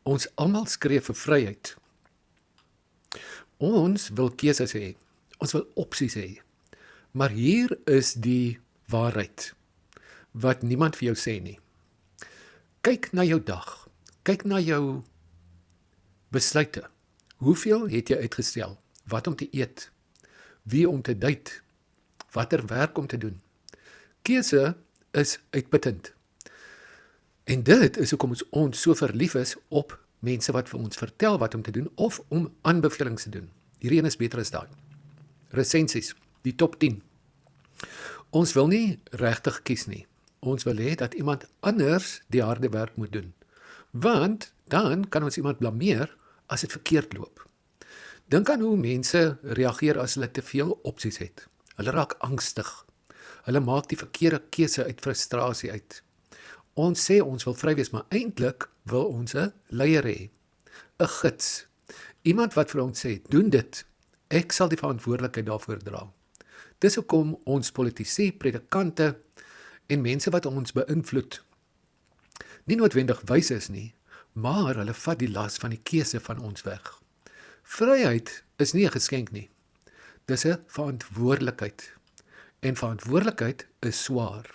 Ons almal skree vir vryheid. Ons wil keuses hê. Ons wil opsies hê. Maar hier is die waarheid wat niemand vir jou sê nie. Kyk na jou dag. Kyk na jou besluite. Hoeveel het jy uitgestel? Wat om te eet? Wie om te date? Watter werk om te doen? Keuse is uitputtend. En dit is hoekom ons so verlief is op mense wat vir ons vertel wat om te doen of om aanbevelings te doen. Hierdie een is beter as daai. Resensies, die top 10. Ons wil nie regtig kies nie. Ons wil hê dat iemand anders die harde werk moet doen. Want dan kan ons iemand blameer as dit verkeerd loop. Dink aan hoe mense reageer as hulle te veel opsies het. Hulle raak angstig. Hulle maak die verkeerde keuse uit frustrasie uit. Ons sê ons wil vry wees, maar eintlik wil ons 'n leier hê, 'n gids. Iemand wat vir ons sê, doen dit. Ek sal die verantwoordelikheid daarvoor dra. Dis hoekom ons politici, predikante en mense wat ons beïnvloed nie noodwendig wys is nie, maar hulle vat die las van die keuse van ons weg. Vryheid is nie 'n geskenk nie. Dis 'n verantwoordelikheid. En verantwoordelikheid is swaar.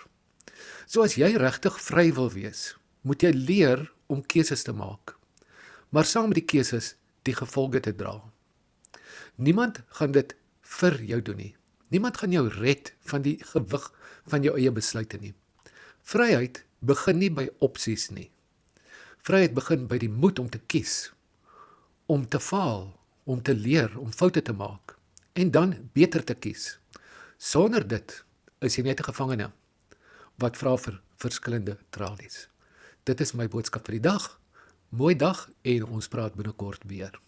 So as jy regtig vry wil wees, moet jy leer om keuses te maak. Maar saam met die keuses die gevolge te dra. Niemand gaan dit vir jou doen nie. Niemand gaan jou red van die gewig van jou eie besluite nie. Vryheid begin nie by opsies nie. Vryheid begin by die moed om te kies, om te faal, om te leer, om foute te maak en dan beter te kies. Sonder dit is jy net 'n gevangene wat vra vir verskillende tralies. Dit is my boodskap vir die dag. Mooi dag en ons praat binnekort weer.